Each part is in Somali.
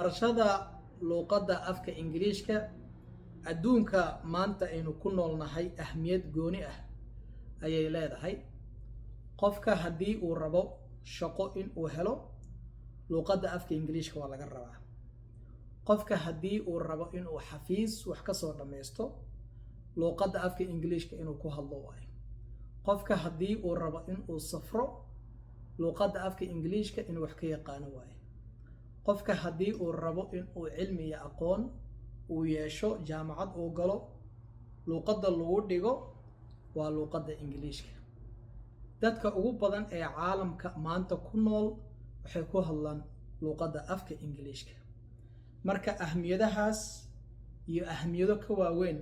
barashada luqadda afka Ingiriiska adduunka maanta aynu ku noolnahay ahmiyad gooni ah ayay leedahay. qofka haddii uu rabo shaqo in uu helo luqadda afka Ingiriiska waa laga rabaa. qofka haddii uu rabo in uu xafiis wax ka soo dhameysto luqadda afka Ingiriiska inuu ku hadlo waayo. qofka haddii uu rabo in uu safro luqadda afka Ingiriiska inuu wax ka yaqaano waayo. qofka haddii uu rabo in uu cilmi iyo aqoon uu yeesho jaamacad uu galo luqadda lagu dhigo waa luqadda Ingiriiska. dadka ugu badan ee caalamka maanta ku nool waxay ku hadlaan luqadda afka Ingiriiska. marka ahmiyadahaas iyo ahmiyado ka waaweyn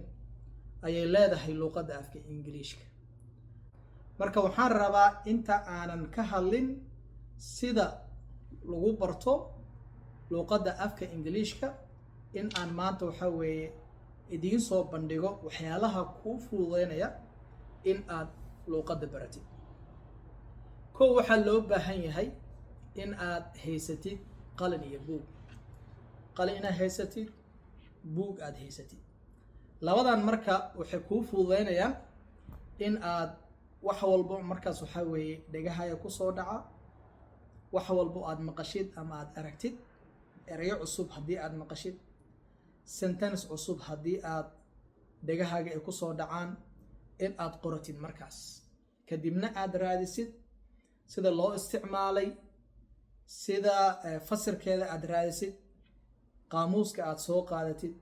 ayay leedahay luqadda afka Ingiriiska. marka waxaan rabaa inta aanan ka hadlin sida lagu barto luqadda afka Ingiriiska in aan maanta waxa weeye idiin soo bandhigo waxyaalaha kuu fududeynaya in aad luqadda baratid. kow waxaa loo baahan yahay in aad haysatid qalin iyo buug. qalin inaad haysatid, buug aad haysatid. labadan marka waxay kuu fududeynayaan in aad wax walbo markaas waxa weeye dhegahaaga ku soo dhaca, wax walbo aad maqashid ama aad aragtid, erayo cusub haddii aad maqashid, sentence cusub haddii aad dhegahaaga ay ku soo dhacaan, in aad qoratid markaas kadibna aad raadisid sida loo isticmaalay, sida fasirkeeda aad raadisid, qaamuuska aad soo qaadatid,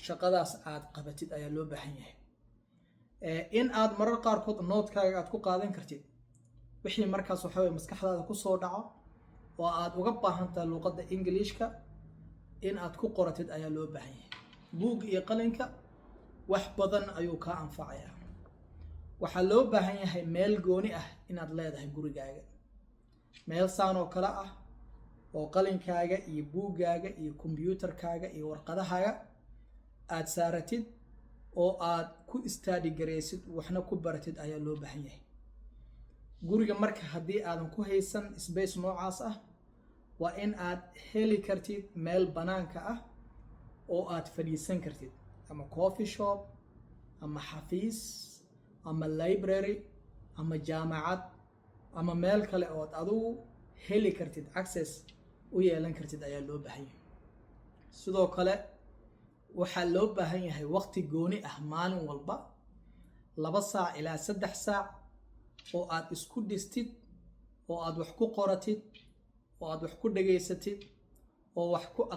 shaqadaas aad qabatid ayaa loo baahan yahay. in aad marar qaarkood noodkaaga aad ku qaadan kartid wixii markaas waxa weeye maskaxdaada ku soo dhaco oo aad uga baahan tahay luqadda Ingiriiska in aad ku qoratid ayaa loo baahan yahay. buug iyo qalinka wax badan ayuu kaa anfacayaa. waxaa loo baahan yahay meel gooni ah inaad leedahay gurigaaga, meel saan oo kale ah oo qalinkaaga iyo buuggaaga iyo kombiyuutarkaaga iyo warqadahaaga aad saaratid oo aad ku study gareysid waxna ku baratid ayaa loo baahan yahay. guriga marka haddii aadan ku haysan space noocaas ah waa in aad heli kartid meel banaanka ah oo aad fadhiisan kartid, ama coffee shop ama xafiis ama library ama jaamacad ama meel kale oo aad adigu heli kartid access u yeelan kartid ayaa loo baahan yahay. sidoo kale waxaa loo baahan yahay waqti gooni ah maalin walba 2 saac ilaa 3 saac oo aad isku dhistid oo aad wax ku qoratid oo aad wax ku dhageysatid oo wax ku